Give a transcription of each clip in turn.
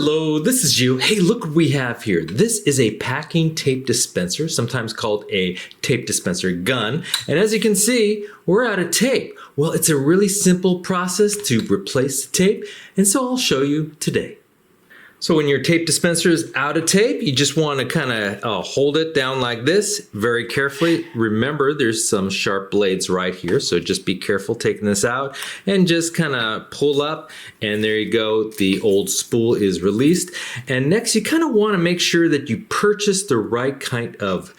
Hello, this is you. Hey, look what we have here. This is a packing tape dispenser, sometimes called a tape dispenser gun. And as you can see, we're out of tape. Well, it's a really simple process to replace the tape, and so I'll show you today. So when your tape dispenser is out of tape, you just want to kind of hold it down like this very carefully. Remember, there's some sharp blades right here, so just be careful taking this out and just kind of pull up, and there you go. The old spool is released. And next, you kind of want to make sure that you purchase the right kind of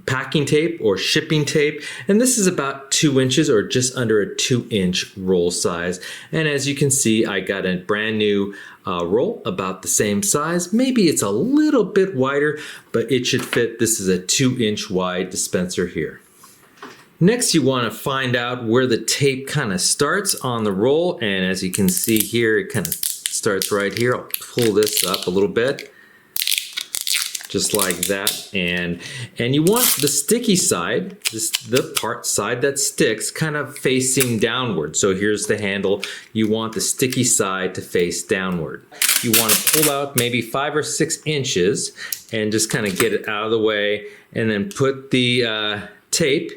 packing tape or shipping tape, and this is about 2 inches or just under a 2-inch roll size. And as you can see, I got a brand new roll about the same size. Maybe it's a little bit wider, but it should fit. This is a 2-inch wide dispenser here. Next, you want to find out where the tape kind of starts on the roll, and as you can see here, it kind of starts right here. I'll pull this up a little bit. Just like that, and you want the sticky side, the side that sticks, kind of facing downward. So here's the handle. You want the sticky side to face downward. You want to pull out maybe 5 or 6 inches and just kind of get it out of the way, and then put the tape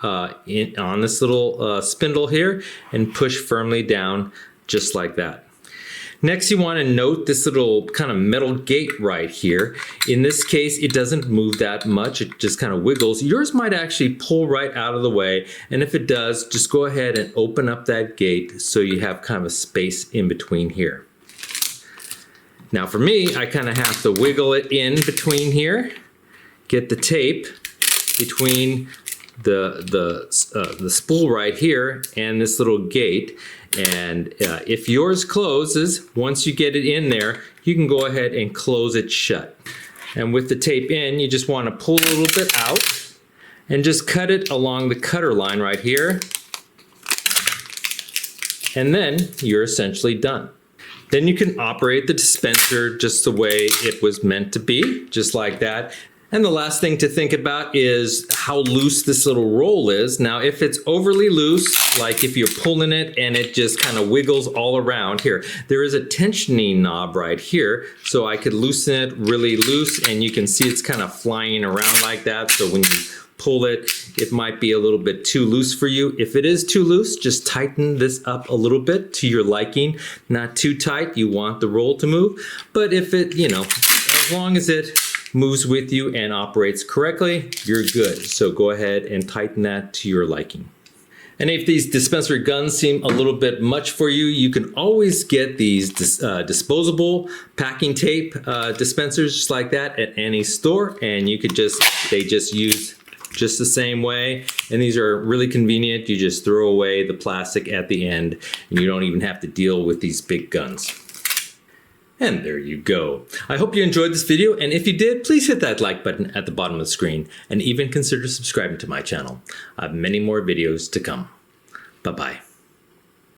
on this little spindle here and push firmly down just like that. Next, you want to note this little kind of metal gate right here. In this case, it doesn't move that much. It just kind of wiggles. Yours might actually pull right out of the way. And if it does, just go ahead and open up that gate so you have kind of a space in between here. Now for me, I kind of have to wiggle it in between here, get the tape between the spool right here and this little gate. And if yours closes, once you get it in there, you can go ahead and close it shut. And with the tape in, you just want to pull a little bit out and just cut it along the cutter line right here. And then you're essentially done. Then you can operate the dispenser just the way it was meant to be, just like that. And the last thing to think about is how loose this little roll is. Now, if it's overly loose, like if you're pulling it and it just kind of wiggles all around here, there is a tensioning knob right here. So I could loosen it really loose, and you can see it's kind of flying around like that. So when you pull it, it might be a little bit too loose for you. If it is too loose, just tighten this up a little bit to your liking. Not too tight, you want the roll to move. But if it, as long as it moves with you and operates correctly, you're good. So go ahead and tighten that to your liking. And if these dispenser guns seem a little bit much for you, you can always get these disposable packing tape dispensers just like that at any store, and you could they just use just the same way. And these are really convenient. You just throw away the plastic at the end, and you don't even have to deal with these big guns. And there you go. I hope you enjoyed this video, and if you did, please hit that like button at the bottom of the screen, and even consider subscribing to my channel. I have many more videos to come. Bye-bye.